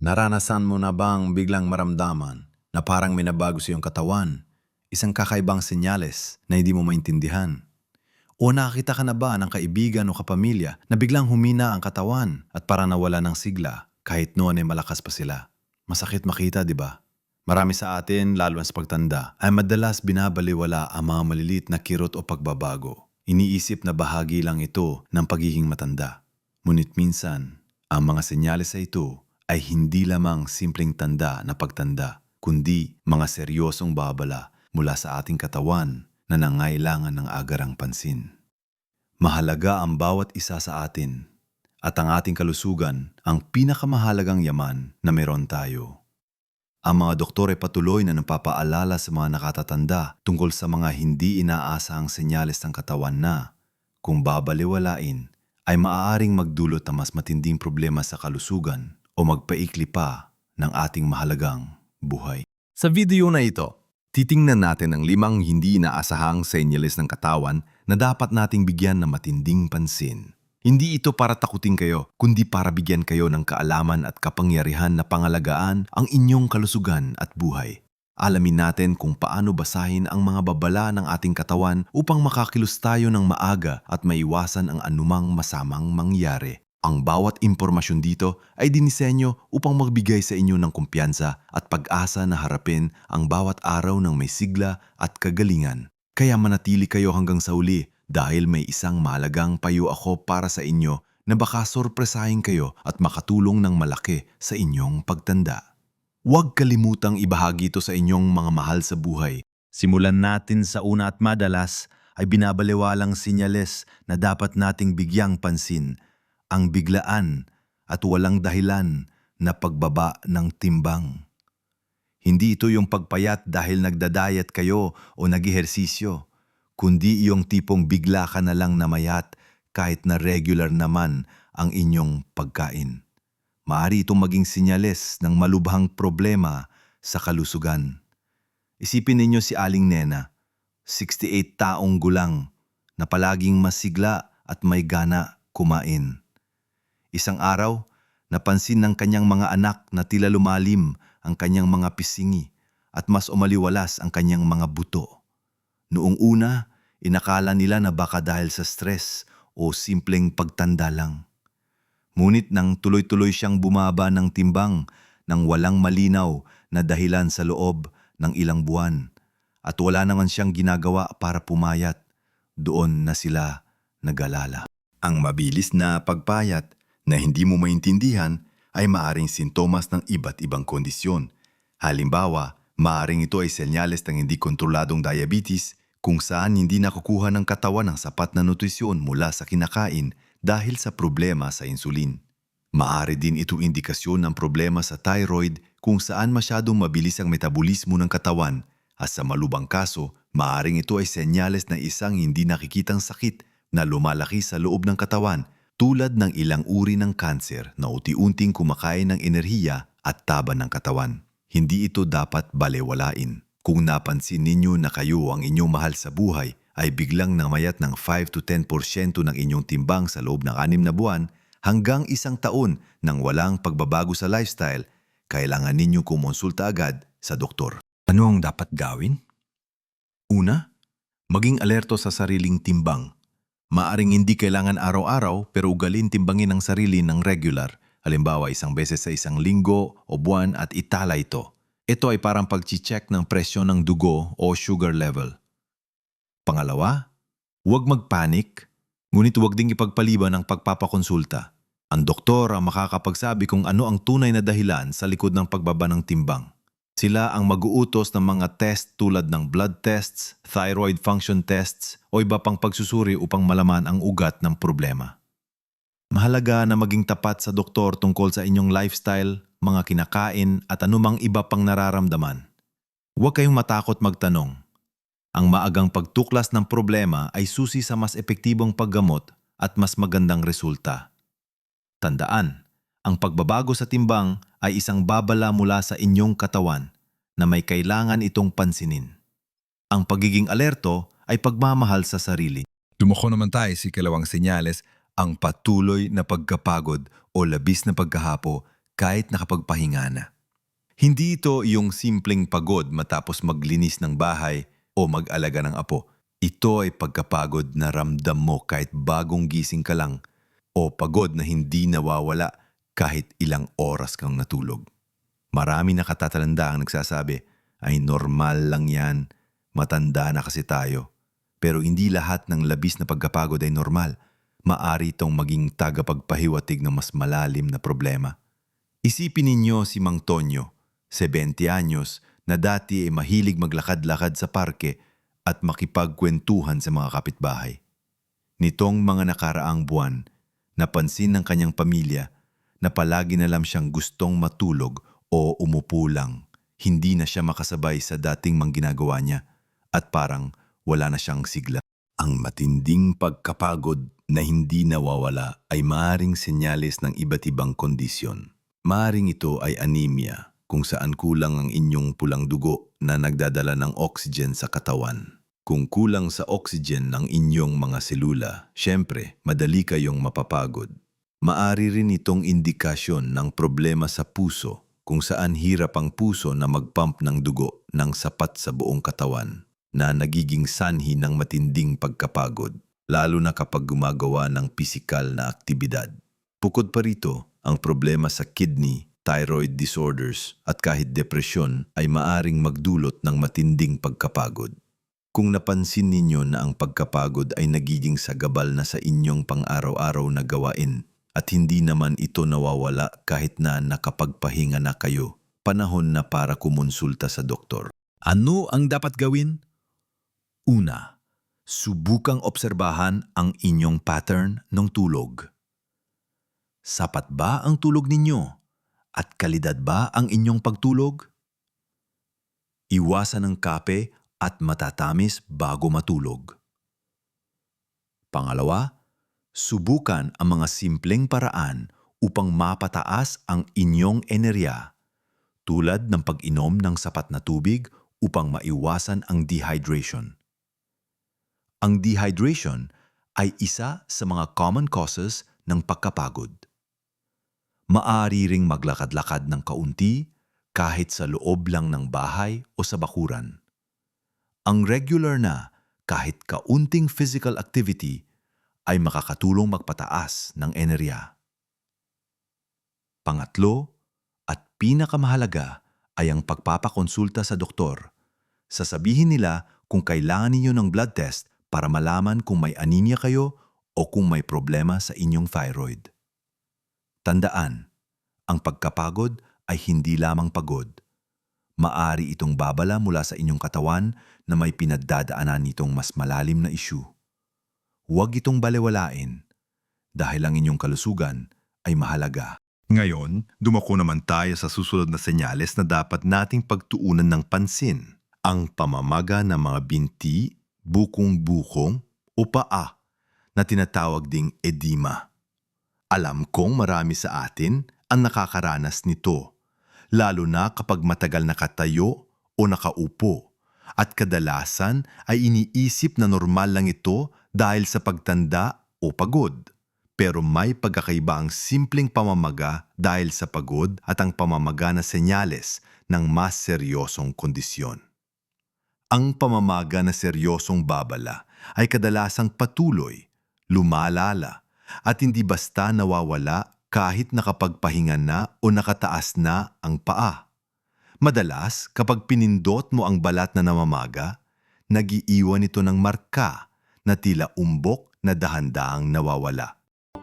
Naranasan mo na bang biglang maramdaman na parang may nabago sa iyong katawan? Isang kakaibang senyales na hindi mo maintindihan? O nakakita ka na ba ng kaibigan o kapamilya na biglang humina ang katawan at parang nawala ng sigla kahit noon ay malakas pa sila? Masakit makita, di ba? Marami sa atin, lalo na sa pagtanda, ay madalas binabaliwala ang mga malilit na kirot o pagbabago. Iniisip na bahagi lang ito ng pagiging matanda. Ngunit minsan, ang mga senyales sa ito ay hindi lamang simpleng tanda na pagtanda, kundi mga seryosong babala mula sa ating katawan na nangailangan ng agarang pansin. Mahalaga ang bawat isa sa atin at ang ating kalusugan ang pinakamahalagang yaman na meron tayo. Ang mga doktor ay patuloy na napapaalala sa mga nakatatanda tungkol sa mga hindi inaasahang senyales ng katawan na, kung babaliwalain, ay maaaring magdulot ng mas matinding problema sa kalusugan o magpaikli pa ng ating mahalagang buhay. Sa video na ito, titingnan natin ang 5 hindi inaasahang senyales ng katawan na dapat nating bigyan ng matinding pansin. Hindi ito para takutin kayo, kundi para bigyan kayo ng kaalaman at kapangyarihan na pangalagaan ang inyong kalusugan at buhay. Alamin natin kung paano basahin ang mga babala ng ating katawan upang makakilos tayo ng maaga at maiwasan ang anumang masamang mangyari. Ang bawat impormasyon dito ay dinisenyo upang magbigay sa inyo ng kumpiyansa at pag-asa na harapin ang bawat araw ng may sigla at kagalingan. Kaya manatili kayo hanggang sa uli dahil may isang mahalagang payo ako para sa inyo na baka sorpresahin kayo at makatulong ng malaki sa inyong pagtanda. Huwag kalimutang ibahagi ito sa inyong mga mahal sa buhay. Simulan natin sa una at madalas ay binabaliwalang sinyales na dapat nating bigyang pansin. Ang biglaan at walang dahilan na pagbaba ng timbang. Hindi ito yung pagpayat dahil nagdadayat kayo o nag-ehersisyo, kundi yung tipong bigla ka na lang namayat kahit na regular naman ang inyong pagkain. Maaari itong maging sinyales ng malubhang problema sa kalusugan. Isipin ninyo si Aling Nena, 68 taong gulang, na palaging masigla at may gana kumain. Isang araw, napansin ng kanyang mga anak na tila lumalim ang kanyang mga pisingi at mas umaliwalas ang kanyang mga buto. Noong una, inakala nila na baka dahil sa stress o simpleng pagtanda lang. Ngunit nang tuloy-tuloy siyang bumaba ng timbang nang walang malinaw na dahilan sa loob ng ilang buwan at wala naman siyang ginagawa para pumayat, doon na sila nag-alala. Ang mabilis na pagpayat na hindi mo maintindihan ay maaring sintomas ng iba't ibang kondisyon. Halimbawa, maaring ito ay senyales ng hindi kontroladong diabetes kung saan hindi nakukuha ng katawan ng sapat na nutrisyon mula sa kinakain dahil sa problema sa insulin. Maaari din ito indikasyon ng problema sa thyroid kung saan masyadong mabilis ang metabolismo ng katawan at sa malubhang kaso, maaring ito ay senyales ng isang hindi nakikitang sakit na lumalaki sa loob ng katawan tulad ng ilang uri ng kanser na unti-unting kumakain ng enerhiya at taba ng katawan. Hindi ito dapat balewalain. Kung napansin ninyo na kayo ang inyong mahal sa buhay ay biglang namayat ng 5 to 10% ng inyong timbang sa loob ng 6 na buwan hanggang 1 taon nang walang pagbabago sa lifestyle, kailangan ninyo kumonsulta agad sa doktor. Ano ang dapat gawin? Una, maging alerto sa sariling timbang. Maaring hindi kailangan araw-araw pero ugalin timbangin ang sarili ng regular. Halimbawa, 1 beses sa 1 linggo o buwan at itala ito. Ito ay parang pag-check ng presyon ng dugo o sugar level. Pangalawa, huwag magpanik, ngunit huwag ding ipagpaliban ang pagpapakonsulta. Ang doktor ang makakapagsabi kung ano ang tunay na dahilan sa likod ng pagbaba ng timbang. Sila ang mag-uutos ng mga test tulad ng blood tests, thyroid function tests o iba pang pagsusuri upang malaman ang ugat ng problema. Mahalaga na maging tapat sa doktor tungkol sa inyong lifestyle, mga kinakain at anumang iba pang nararamdaman. Huwag kayong matakot magtanong. Ang maagang pagtuklas ng problema ay susi sa mas epektibong paggamot at mas magandang resulta. Tandaan, ang pagbabago sa timbang ay isang babala mula sa inyong katawan na may kailangan itong pansinin. Ang pagiging alerto ay pagmamahal sa sarili. Dumako naman tayo sa ikalawang senyales, ang patuloy na pagkapagod o labis na pagkahapo kahit nakapagpahinga na. Hindi ito yung simpleng pagod matapos maglinis ng bahay o mag-alaga ng apo. Ito ay pagkapagod na ramdam mo kahit bagong gising ka lang o pagod na hindi nawawala kahit ilang oras kang natulog. Marami na katatalanda ang nagsasabi, ay normal lang yan, matanda na kasi tayo. Pero hindi lahat ng labis na pagkapagod ay normal. Maari itong maging tagapagpahiwatig ng mas malalim na problema. Isipin ninyo si Mang Tonyo, 70 anyos, na dati ay mahilig maglakad-lakad sa parke at makipagkwentuhan sa mga kapitbahay. Nitong mga nakaraang buwan, napansin ng kanyang pamilya na palagi na lang siyang gustong matulog o umupo lang. Hindi na siya makasabay sa dating mga ginagawa niya at parang wala na siyang sigla. Ang matinding pagkapagod na hindi nawawala ay maaaring senyales ng iba't ibang kondisyon. Maaaring ito ay anemia, kung saan kulang ang inyong pulang dugo na nagdadala ng oxygen sa katawan. Kung kulang sa oxygen ng inyong mga selula, syempre, madali kayong mapapagod. Maari rin itong indikasyon ng problema sa puso, kung saan hirap ang puso na magpump ng dugo ng sapat sa buong katawan, na nagiging sanhi ng matinding pagkapagod, lalo na kapag gumagawa ng pisikal na aktibidad. Bukod pa rito, ang problema sa kidney, thyroid disorders at kahit depresyon ay maaring magdulot ng matinding pagkapagod. Kung napansin ninyo na ang pagkapagod ay nagiging sagabal na sa inyong pang-araw-araw na gawain at hindi naman ito nawawala kahit na nakapagpahinga na kayo, panahon na para kumonsulta sa doktor. Ano ang dapat gawin? Una, subukang obserbahan ang inyong pattern ng tulog. Sapat ba ang tulog ninyo? At kalidad ba ang inyong pagtulog? Iwasan ang kape at matatamis bago matulog. Pangalawa, subukan ang mga simpleng paraan upang mapataas ang inyong enerhiya, tulad ng pag-inom ng sapat na tubig upang maiwasan ang dehydration. Ang dehydration ay isa sa mga common causes ng pagkapagod. Maaari ring maglakad-lakad ng kaunti kahit sa loob lang ng bahay o sa bakuran. Ang regular na kahit kaunting physical activity ay makakatulong magpataas ng enerhiya. Pangatlo at pinakamahalaga ay ang pagpapakonsulta sa doktor. Sasabihin nila kung kailangan ninyo ng blood test para malaman kung may anemia kayo o kung may problema sa inyong thyroid. Tandaan, ang pagkapagod ay hindi lamang pagod. Maari itong babala mula sa inyong katawan na may pinagdadaanan nitong mas malalim na issue. Huwag itong balewalain dahil ang inyong kalusugan ay mahalaga. Ngayon, dumako naman tayo sa susunod na senyales na dapat nating pagtuunan ng pansin. Ang pamamaga ng mga binti, bukong-bukong o paa na tinatawag ding edema. Alam kong marami sa atin ang nakakaranas nito, lalo na kapag matagal nakatayo o nakaupo, at kadalasan ay iniisip na normal lang ito dahil sa pagtanda o pagod. Pero may pagkakaiba ang simpleng pamamaga dahil sa pagod at ang pamamaga na senyales ng mas seryosong kondisyon. Ang pamamaga na seryosong babala ay kadalasang patuloy, lumalala, at hindi basta nawawala kahit nakapagpahinga na o nakataas na ang paa. Madalas, kapag pinindot mo ang balat na namamaga, nag-iiwan ito ng marka na tila umbok na dahan-dahang nawawala.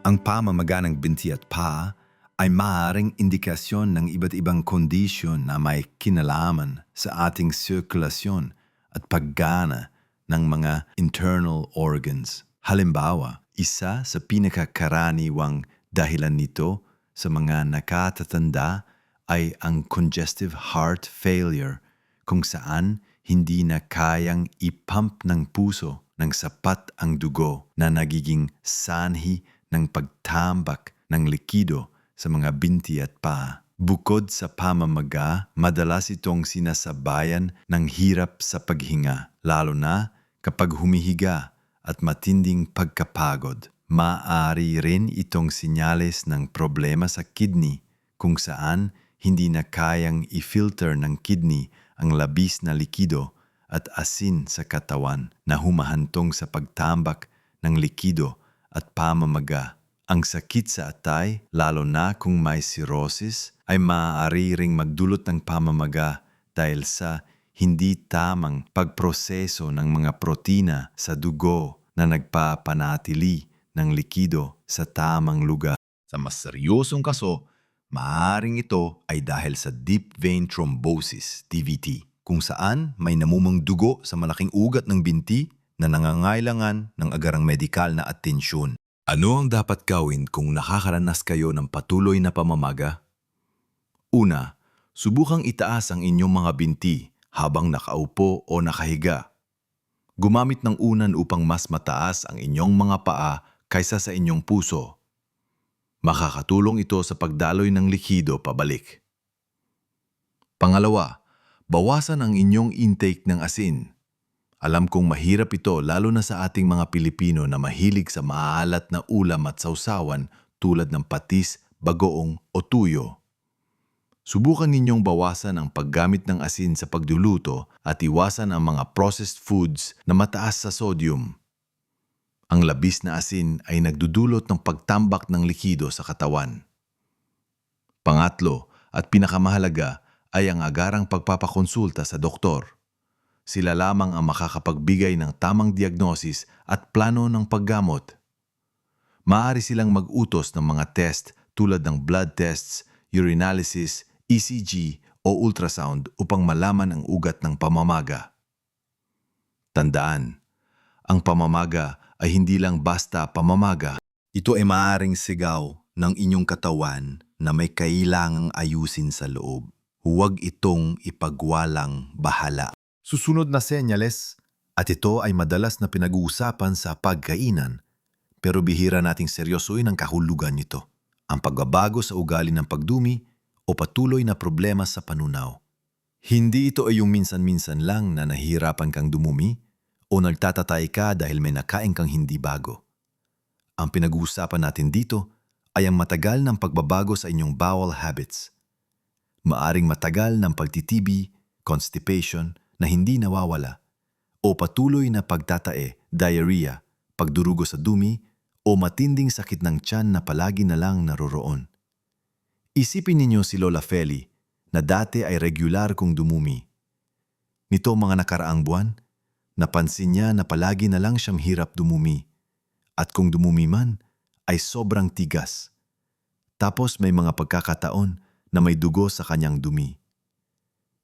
Ang pamamaga ng binti at paa ay maaaring indikasyon ng iba't ibang kondisyon na may kinalaman sa ating sirkulasyon at paggana ng mga internal organs. Halimbawa, isa sa pinakakaraniwang dahilan nito sa mga nakatatanda ay ang congestive heart failure, kung saan hindi na kayang ipump ng puso ng sapat ang dugo na nagiging sanhi ng pagtambak ng likido sa mga binti at paa. Bukod sa pamamaga, madalas itong sinasabayan ng hirap sa paghinga, lalo na kapag humihiga at matinding pagkapagod. Maaari rin itong sinyales ng problema sa kidney, kung saan hindi na kayang i-filter ng kidney ang labis na likido at asin sa katawan na humahantong sa pagtambak ng likido at pamamaga. Ang sakit sa atay, lalo na kung may cirrhosis, ay maaari ring magdulot ng pamamaga dahil sa hindi tamang pagproseso ng mga protina sa dugo na nagpapanatili ng likido sa tamang lugar. Sa mas seryosong kaso, maaaring ito ay dahil sa deep vein thrombosis, DVT, kung saan may namumong dugo sa malaking ugat ng binti na nangangailangan ng agarang medikal na atensyon. Ano ang dapat gawin kung nakakaranas kayo ng patuloy na pamamaga? Una, subukang itaas ang inyong mga binti habang nakaupo o nakahiga. Gumamit ng unan upang mas mataas ang inyong mga paa kaysa sa inyong puso. Makakatulong ito sa pagdaloy ng likido pabalik. Pangalawa, bawasan ang inyong intake ng asin. Alam kong mahirap ito lalo na sa ating mga Pilipino na mahilig sa maalat na ulam at sausawan tulad ng patis, bagoong o tuyo. Subukan ninyong bawasan ang paggamit ng asin sa pagluluto at iwasan ang mga processed foods na mataas sa sodium. Ang labis na asin ay nagdudulot ng pagtambak ng likido sa katawan. Pangatlo at pinakamahalaga ay ang agarang pagpapakonsulta sa doktor. Sila lamang ang makakapagbigay ng tamang diagnosis at plano ng paggamot. Maaari silang mag-utos ng mga test tulad ng blood tests, urinalysis, ECG o ultrasound upang malaman ang ugat ng pamamaga. Tandaan, ang pamamaga ay hindi lang basta pamamaga. Ito ay maaaring sigaw ng inyong katawan na may kailangang ayusin sa loob. Huwag itong ipagwalang bahala. Susunod na senyales, at ito ay madalas na pinag-uusapan sa pagkainan, pero bihira nating seryosoin ang kahulugan nito, ang pagbabago sa ugali ng pagdumi o patuloy na problema sa panunaw. Hindi ito ay yung minsan-minsan lang na nahihirapan kang dumumi o nagtatatay ka dahil may nakain kang hindi bago. Ang pinag-uusapan natin dito ay ang matagal ng pagbabago sa inyong bowel habits. Maaring matagal ng pagtitibi, constipation, na hindi nawawala, o patuloy na pagtatae, diarrhea, pagdurugo sa dumi, o matinding sakit ng tiyan na palagi na lang naroroon. Isipin ninyo si Lola Feli na dati ay regular kong dumumi. Nito mga nakaraang buwan, napansin niya na palagi na lang siyang hirap dumumi. At kung dumumi man, ay sobrang tigas. Tapos may mga pagkakataon na may dugo sa kanyang dumi.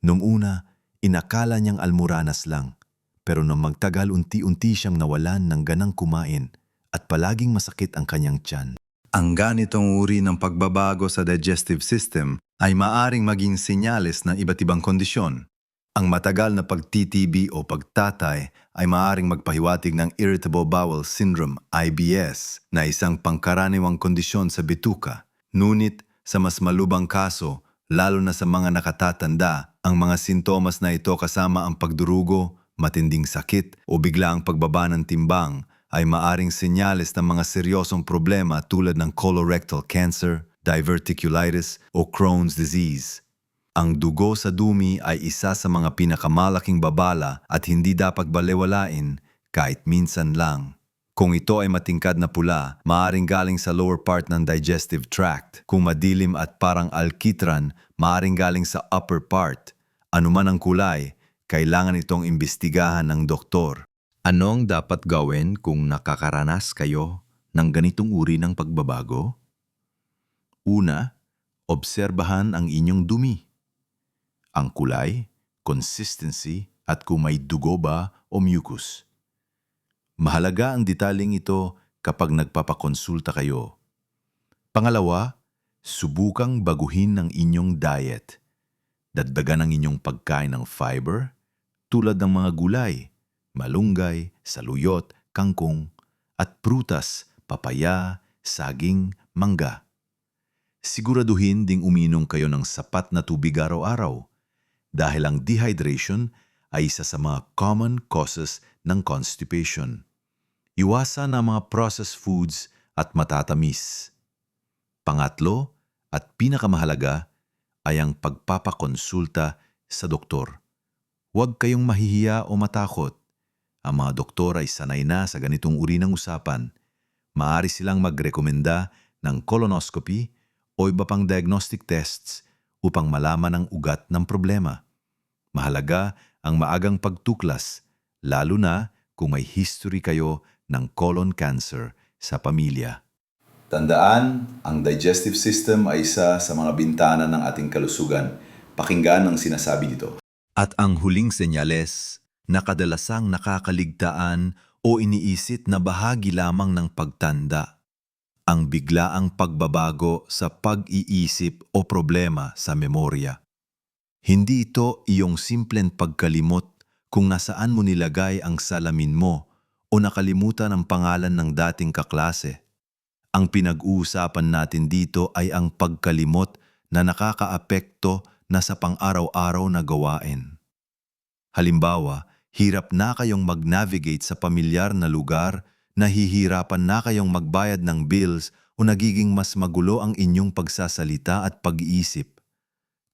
Noong una, inakala niyang almuranas lang, pero nang magtagal unti-unti siyang nawalan ng ganang kumain at palaging masakit ang kanyang tiyan. Ang ganitong uri ng pagbabago sa digestive system ay maaring maging senyales ng iba't ibang kondisyon. Ang matagal na pagtitibi o pagtatay ay maaring magpahiwatig ng Irritable Bowel Syndrome, IBS, na isang pangkaraniwang kondisyon sa bituka. Ngunit sa mas malubang kaso, lalo na sa mga nakatatanda, ang mga sintomas na ito kasama ang pagdurugo, matinding sakit o biglaang pagbaba ng timbang ay maaring senyales ng mga seryosong problema tulad ng colorectal cancer, diverticulitis o Crohn's disease. Ang dugo sa dumi ay isa sa mga pinakamalaking babala at hindi dapat balewalain kahit minsan lang. Kung ito ay matingkad na pula, maaring galing sa lower part ng digestive tract. Kung madilim at parang alkitran, maaring galing sa upper part. Anuman ang kulay, kailangan itong imbestigahan ng doktor. Anong dapat gawin kung nakakaranas kayo ng ganitong uri ng pagbabago? Una, obserbahan ang inyong dumi. Ang kulay, consistency at kung may dugo ba o mucus. Mahalaga ang detaling ito kapag nagpapakonsulta kayo. Pangalawa, subukang baguhin ang inyong diet. Dagdagan ang inyong pagkain ng fiber tulad ng mga gulay, malunggay, saluyot, kangkong, at prutas, papaya, saging, mangga. Siguraduhin ding uminom kayo ng sapat na tubig araw-araw dahil ang dehydration ay isa sa mga common causes ng constipation. Iwasan ang mga processed foods at matatamis. Pangatlo, At pinakamahalaga ay ang pagpapakonsulta sa doktor. Huwag kayong mahihiya o matakot. Ang mga doktor ay sanay na sa ganitong uri ng usapan. Maaari silang magrekomenda ng colonoscopy o iba pang diagnostic tests upang malaman ang ugat ng problema. Mahalaga ang maagang pagtuklas, lalo na kung may history kayo ng colon cancer sa pamilya. Tandaan, ang digestive system ay isa sa mga bintana ng ating kalusugan. Pakinggan ang sinasabi dito. At ang huling senyales na kadalasang nakakaligtaan o iniisip na bahagi lamang ng pagtanda. Ang biglaang pagbabago sa pag-iisip o problema sa memorya. Hindi ito iyong simpleng pagkalimot kung nasaan mo nilagay ang salamin mo o nakalimutan ang pangalan ng dating kaklase. Ang pinag-uusapan natin dito ay ang pagkalimot na nakakaapekto na sa pang-araw-araw na gawain. Halimbawa, hirap na kayong mag-navigate sa pamilyar na lugar, nahihirapan na kayong magbayad ng bills o nagiging mas magulo ang inyong pagsasalita at pag-iisip.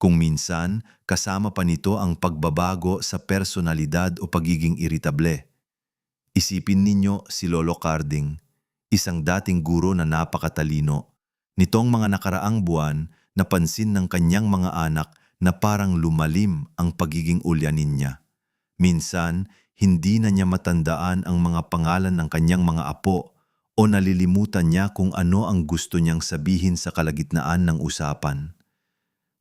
Kung minsan, kasama pa nito ang pagbabago sa personalidad o pagiging iritable. Isipin ninyo si Lolo Carding, isang dating guro na napakatalino. Nitong mga nakaraang buwan, napansin ng kanyang mga anak na parang lumalim ang pagiging ulyanin niya. Minsan, hindi na niya matandaan ang mga pangalan ng kanyang mga apo o nalilimutan niya kung ano ang gusto niyang sabihin sa kalagitnaan ng usapan.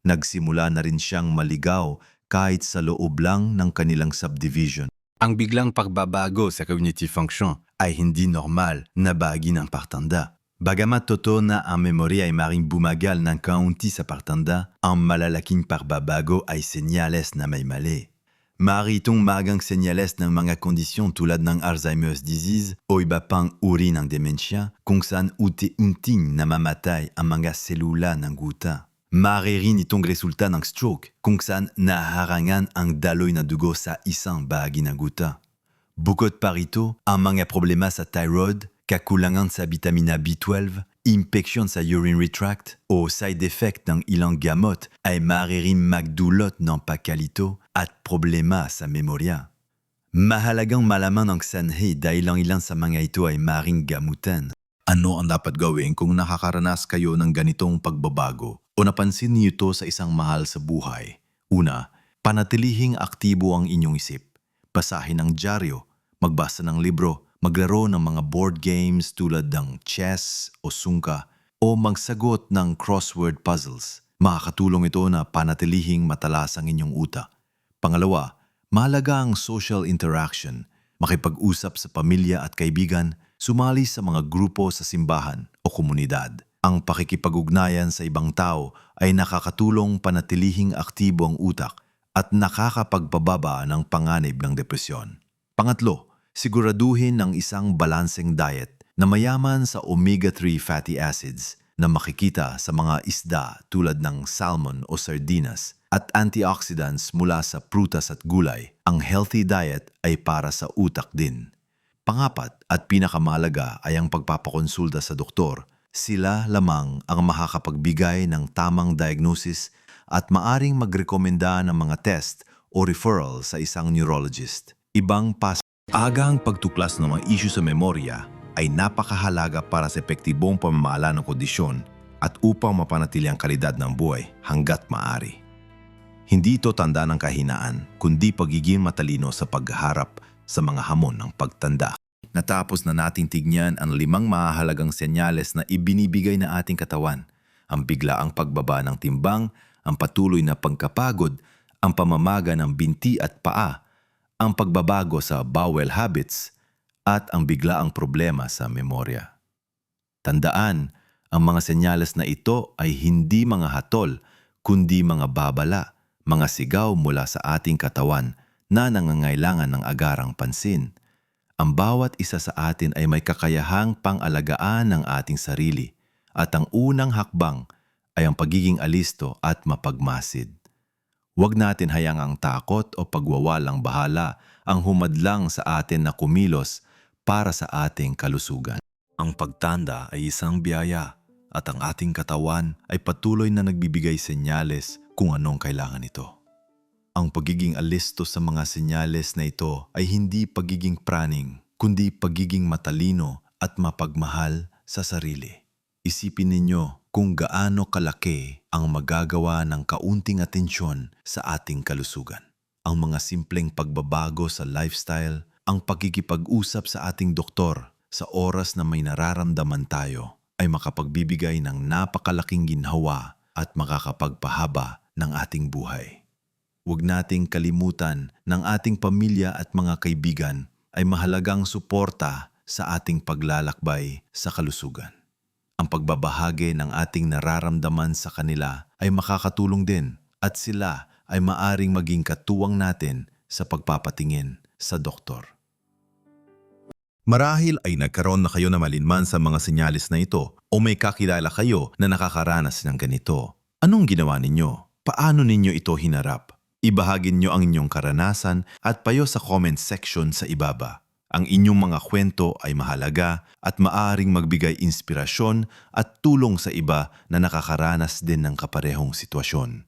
Nagsimula na rin siyang maligaw kahit sa loob lang ng kanilang subdivision. Ang biglang pagbabago sa cognitive function ay hindi normal na bahagi ng pagtanda. Bagamat totoo na ang memorya ay maring bumagal ng kaunti sa pagtanda, ang malalaking pagbabago ay senyales na may mali. Maaari itong magang senyales ng mga kondisyon tulad ng Alzheimer's disease o iba pang uri ng demensya kung saan unti-unting namamatay ang mga selula ng guta. Maaari rin itong resulta ng stroke kung saan naharangan ang daloy na dugo sa isang bahagi ng guta. Bukod pa rito, ang mga problema sa thyroid, kakulangan sa vitamina B12, infeksyon sa urinary tract o side effect ng ilang gamot ay maaari rin magdulot ng pagkalito at problema sa memorya. Mahalagang malaman ang sanhi dahil ang ilan sa mga ito ay maaaring gamutan. Ano ang dapat gawin kung nakakaranas kayo ng ganitong pagbabago o napansin niyo ito sa isang mahal sa buhay? Una, panatilihing aktibo ang inyong isip. Basahin ang dyaryo, magbasa ng libro, maglaro ng mga board games tulad ng chess o sungka o magsagot ng crossword puzzles. Makakatulong ito na panatilihing matalas ang inyong utak. Pangalawa, mahalaga ang social interaction, makipag-usap sa pamilya at kaibigan, sumali sa mga grupo sa simbahan o komunidad. Ang pakikipag-ugnayan sa ibang tao ay nakakatulong panatilihing aktibo ang utak at nakakapagpababa ng panganib ng depresyon. Pangatlo, siguraduhin ng isang balancing diet na mayaman sa omega-3 fatty acids na makikita sa mga isda tulad ng salmon o sardinas at antioxidants mula sa prutas at gulay. Ang healthy diet ay para sa utak din. Pangapat at pinakamahalaga ay ang pagpapakonsulta sa doktor. Sila lamang ang makakapagbigay ng tamang diagnosis at maaring magrekomenda ng mga test o referral sa isang neurologist. Agang pagtuklas ng mga issue sa memorya ay napakahalaga para sa epektibong pamamahala ng kondisyon at upang mapanatili ang kalidad ng buhay hanggat maaari. Hindi ito tanda ng kahinaan, kundi pagiging matalino sa pagharap sa mga hamon ng pagtanda. Natapos na nating tignan ang 5 mahalagang senyales na ibinibigay na ating katawan. Ang biglaang pagbaba ng timbang, ang patuloy na pagkapagod, ang pamamaga ng binti at paa, ang pagbabago sa bowel habits, at ang biglaang problema sa memorya. Tandaan, ang mga senyales na ito ay hindi mga hatol, kundi mga babala, mga sigaw mula sa ating katawan na nangangailangan ng agarang pansin. Ang bawat isa sa atin ay may kakayahang pang-alagaan ng ating sarili at ang unang hakbang ay ang pagiging alisto at mapagmasid. Huwag natin hayang ang takot o pagwawalang bahala ang humadlang sa atin na kumilos para sa ating kalusugan. Ang pagtanda ay isang biyaya at ang ating katawan ay patuloy na nagbibigay senyales kung anong kailangan nito. Ang pagiging alisto sa mga senyales na ito ay hindi pagiging praning, kundi pagiging matalino at mapagmahal sa sarili. Isipin ninyo kung gaano kalaki ang magagawa ng kaunting atensyon sa ating kalusugan. Ang mga simpleng pagbabago sa lifestyle, ang pagkikipag-usap sa ating doktor sa oras na may nararamdaman tayo ay makapagbibigay ng napakalaking ginhawa at makakapagpahaba ng ating buhay. Huwag nating kalimutan ng ating pamilya at mga kaibigan ay mahalagang suporta sa ating paglalakbay sa kalusugan. Ang pagbabahagi ng ating nararamdaman sa kanila ay makakatulong din at sila ay maaring maging katuwang natin sa pagpapatingin sa doktor. Marahil ay nagkaroon na kayo na malinman sa mga senyalis na ito o may kakilala kayo na nakakaranas ng ganito. Anong ginawa ninyo? Paano ninyo ito hinarap? Ibahagi niyo ang inyong karanasan at payo sa comment section sa ibaba. Ang inyong mga kwento ay mahalaga at maaaring magbigay inspirasyon at tulong sa iba na nakakaranas din ng kaparehong sitwasyon.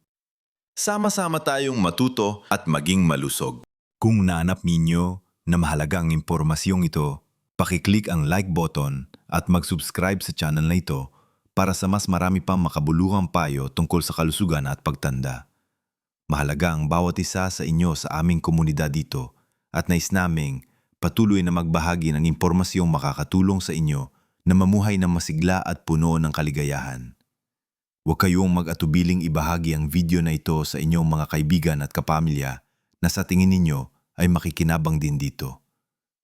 Sama-sama tayong matuto at maging malusog. Kung naanap ninyo na mahalaga ang impormasyong ito, pakiclick ang like button at mag-subscribe sa channel na ito para sa mas marami pang makabuluhang payo tungkol sa kalusugan at pagtanda. Mahalaga ang bawat isa sa inyo sa aming komunidad dito at nais naming patuloy na magbahagi ng impormasyong makakatulong sa inyo na mamuhay ng masigla at puno ng kaligayahan. Huwag kayong mag-atubiling ibahagi ang video na ito sa inyong mga kaibigan at kapamilya na sa tingin ninyo ay makikinabang din dito.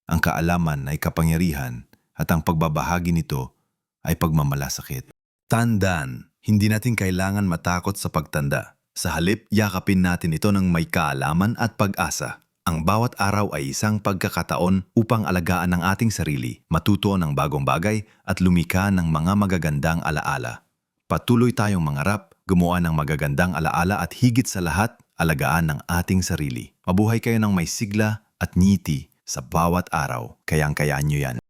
Ang kaalaman ay kapangyarihan at ang pagbabahagi nito ay pagmamalasakit. Tandaan, hindi natin kailangan matakot sa pagtanda. Sa halip, yakapin natin ito ng may kaalaman at pag-asa. Ang bawat araw ay isang pagkakataon upang alagaan ang ating sarili, matuto ng bagong bagay at lumikha ng mga magagandang alaala. Patuloy tayong mangarap, gumawa ng magagandang alaala at higit sa lahat, alagaan ng ating sarili. Mabuhay kayo ng may sigla at ngiti sa bawat araw. Kayang-kaya nyo yan.